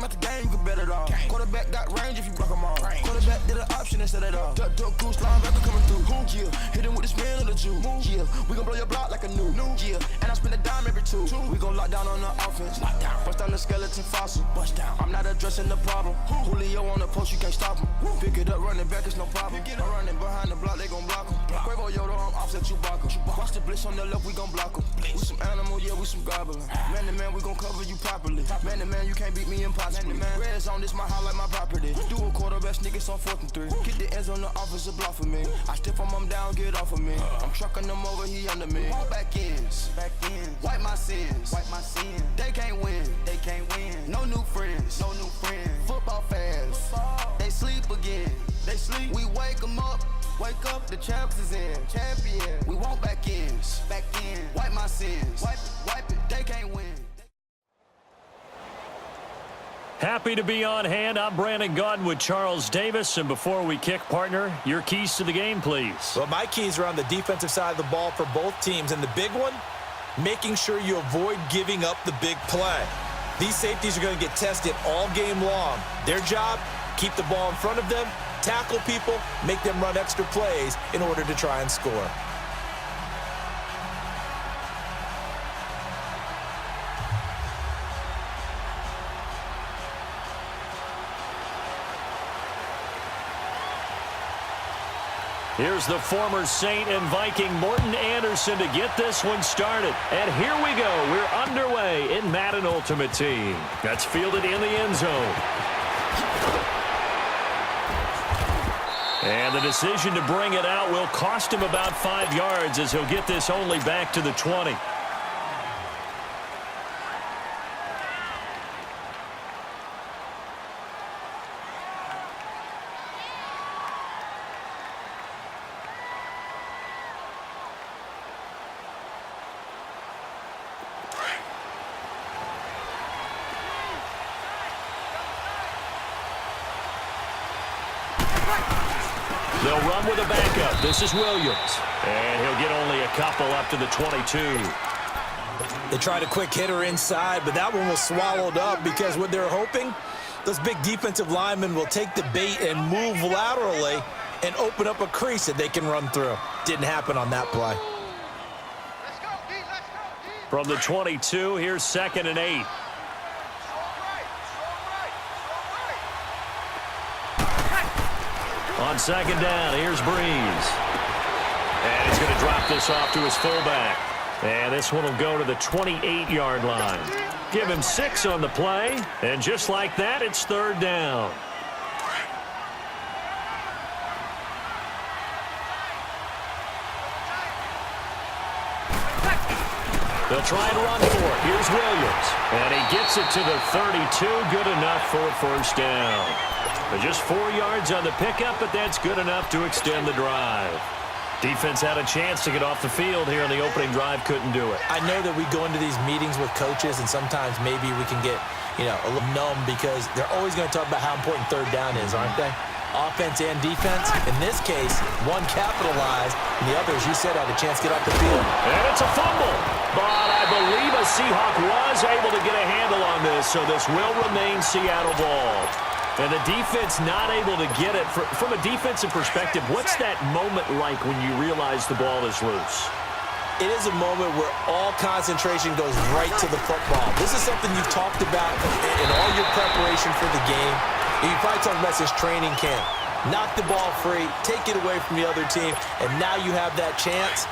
like a game, you can bet it all. Quarterback got range if you block them all. Quarterback did an option instead of all. Duck, goose, linebacker coming through. Yeah, hit him with the spin of the Jew. Yeah, we gon' blow your block like a new. Yeah, and I spend a dime every two. We gon' lock down on the offense. Bust down the skeleton fossil. Bust down. I'm not addressing the problem. Julio on the post, you can't stop him. Pick it up, running back, it's no problem. I'm running behind the block, they gon' block him. Quavo Yoda, I'm offset Chewbacca. Watch the blitz on the left, we gon' block him. We some animal, yeah, we some goblin. Man to man, we gon' cover you properly. Man to man, you can't beat me impossibly. Red zone, this my highlight, my property. Do a quarterback sneak, it's on 4th and 3. Get the ends on the offensive block for me. I stiff him down, get off of me. I'm trucking them over, he under me. Back ends, wipe my sins, They can't win, No new friends, Football fans, they sleep again. We wake them up. Wake up, the champs is in. Champion. We want back ends. Wipe my sins. Wipe it. They can't win. Happy to be on hand. I'm Brandon Gaudin with Charles Davis. And before we kick, partner, your keys to the game, please. Well, my keys are on the defensive side of the ball for both teams. And the big one, making sure you avoid giving up the big play. These safeties are going to get tested all game long. Their job, keep the ball in front of them, tackle people, make them run extra plays in order to try and score. Here's the former Saint and Viking Morton Anderson to get this one started. And here we go. We're underway in Madden Ultimate Team. That's fielded in the end zone. And the decision to bring it out will cost him about 5 yards as he'll get this only back to the 20. They'll run with a backup. This is Williams. And he'll get only a couple up to the 22. They tried a quick hitter inside, but that one was swallowed up because what they're hoping, those big defensive linemen will take the bait and move laterally and open up a crease that they can run through. Didn't happen on that play. From the 22, here's 2nd and 8. On 2nd down, here's Breeze. And he's going to drop this off to his fullback. And this one will go to the 28-yard line. Give him 6 on the play. And just like that, it's 3rd down. They'll try and run for it. Here's Williams. And he gets it to the 32. Good enough for a 1st down. But just 4 yards on the pickup, but that's good enough to extend the drive. Defense had a chance to get off the field here on the opening drive, couldn't do it. I know that we go into these meetings with coaches, and sometimes maybe we can get, a little numb because they're always going to talk about how important 3rd down is, aren't they? Offense and defense. In this case, one capitalized, and the other, as you said, had a chance to get off the field. And it's a fumble. But I believe a Seahawk was able to get a handle on this, so this will remain Seattle ball. And the defense not able to get it. From a defensive perspective, what's that moment like when you realize the ball is loose? It is a moment where all concentration goes right to the football. This is something you've talked about in all your preparation for the game. You probably talked about this training camp. Knock the ball free, take it away from the other team, and now you have that chance.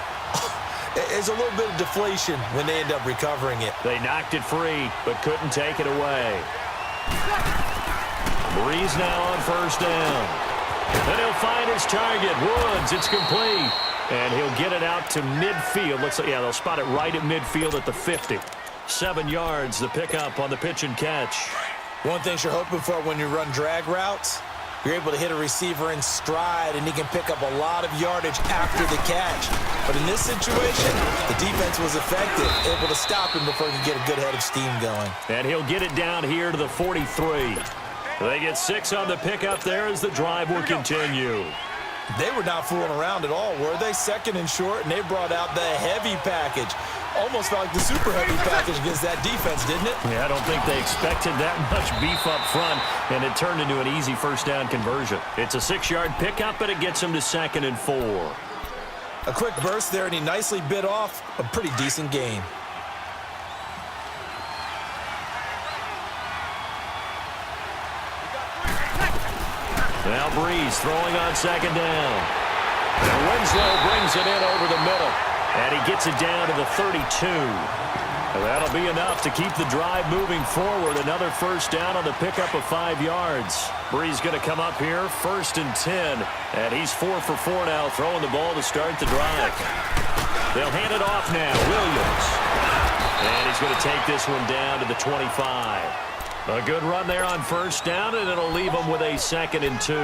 There's a little bit of deflation when they end up recovering it. They knocked it free, but couldn't take it away. Breeze now on 1st down. And he'll find his target. Woods, it's complete. And he'll get it out to midfield. Looks like, they'll spot it right at midfield at the 50. 7 yards, the pickup on the pitch and catch. One thing you're hoping for when you run drag routes, you're able to hit a receiver in stride, and he can pick up a lot of yardage after the catch. But in this situation, the defense was effective, able to stop him before he could get a good head of steam going. And he'll get it down here to the 43. They get 6 on the pickup there as the drive will continue. They were not fooling around at all, were they? 2nd and short, and they brought out the heavy package. Almost felt like the super heavy package against that defense, didn't it? Yeah, I don't think they expected that much beef up front, and it turned into an easy first down conversion. It's a 6-yard pickup, and it gets him to 2nd and 4. A quick burst there, and he nicely bit off a pretty decent gain. Now Breeze throwing on 2nd down. And Winslow brings it in over the middle. And he gets it down to the 32. And that'll be enough to keep the drive moving forward. Another first down on the pickup of 5 yards. Breeze going to come up here, 1st and 10. And he's 4 for 4 now, throwing the ball to start the drive. They'll hand it off now, Williams. And he's going to take this one down to the 25. A good run there on first down, and it'll leave them with a 2nd and 2.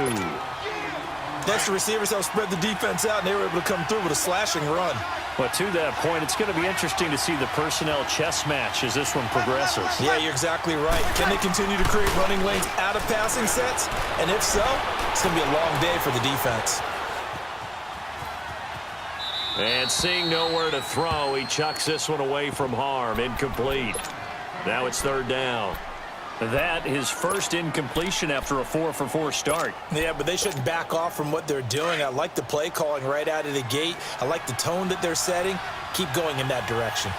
Next, the receivers helped spread the defense out, and they were able to come through with a slashing run. But to that point, it's going to be interesting to see the personnel chess match as this one progresses. Yeah, you're exactly right. Can they continue to create running lanes out of passing sets? And if so, it's going to be a long day for the defense. And seeing nowhere to throw, he chucks this one away from harm. Incomplete. Now it's 3rd down. That his first incompletion after a 4 for 4 start. Yeah, but they shouldn't back off from what they're doing. I like the play calling right out of the gate. I like the tone that they're setting. Keep going in that direction.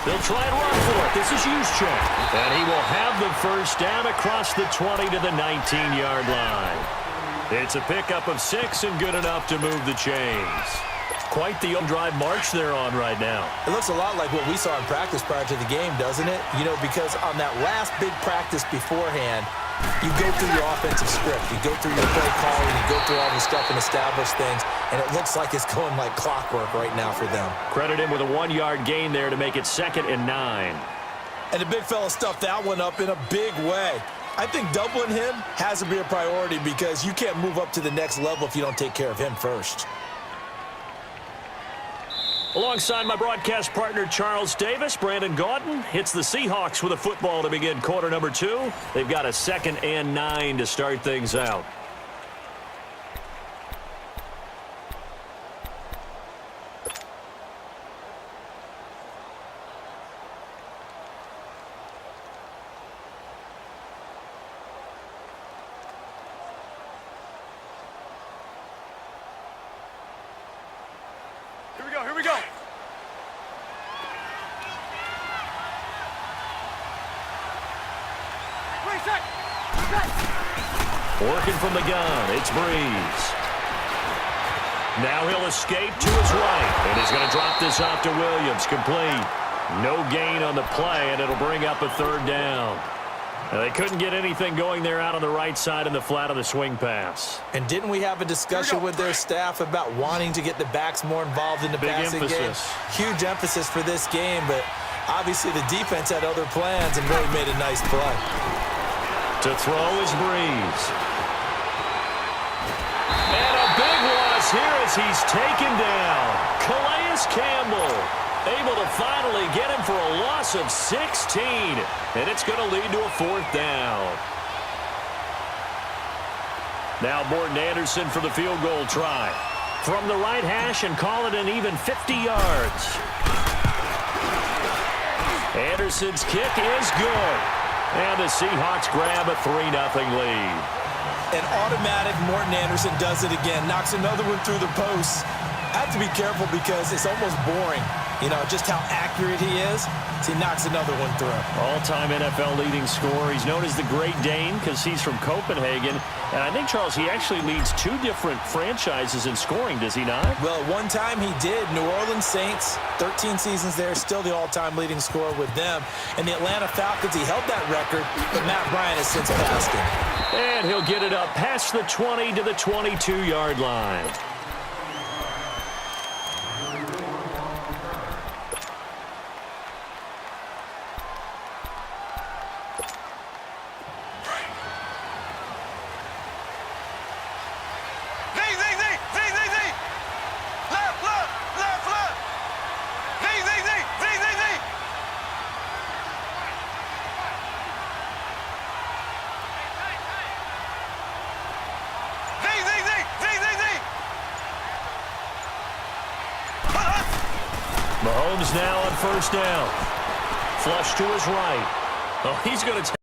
They'll try and run for it. This is Juszczyk. And he will have the first down across the 20 to the 19-yard line. It's a pickup of 6 and good enough to move the chains. Quite the drive march they're on right now. It looks a lot like what we saw in practice prior to the game, doesn't it? You know, because on that last big practice beforehand, you go through your offensive script. You go through your play calling. You go through all the stuff and establish things. And it looks like it's going like clockwork right now for them. Credit him with a 1-yard gain there to make it 2nd and 9. And the big fella stuffed that one up in a big way. I think doubling him has to be a priority because you can't move up to the next level if you don't take care of him first. Alongside my broadcast partner, Charles Davis, Brandon Gaudin hits the Seahawks with a football to begin quarter number 2. They've got a 2nd and 9 to start things out. Here we go. Working from the gun, it's Breeze. Now he'll escape to his right, and he's going to drop this off to Williams, complete. No gain on the play, and it'll bring up a 3rd down. Now, they couldn't get anything going there out on the right side in the flat of the swing pass. And didn't we have a discussion with their staff about wanting to get the backs more involved in the passing game? Huge emphasis for this game, but obviously the defense had other plans and really made a nice play. To throw is Breeze. And a big loss here as he's taken down. Calais Campbell able to finally get him for a loss of 16. And it's going to lead to a 4th down. Now Morton Anderson for the field goal try. From the right hash and call it an even 50 yards. Anderson's kick is good. And the Seahawks grab a 3-0 lead. An automatic Morton Anderson does it again. Knocks another one through the post. I have to be careful because it's almost boring, you know, just how accurate he is. So he knocks another one through. All-time NFL leading scorer. He's known as the Great Dane because he's from Copenhagen. And I think, Charles, he actually leads 2 different franchises in scoring, does he not? Well, at one time he did. New Orleans Saints, 13 seasons there, still the all-time leading scorer with them. And the Atlanta Falcons, he held that record, but Matt Bryant has since passed him. And he'll get it up past the 20 to the 22-yard line. Mahomes now on first down. Flush to his right. Oh, he's going to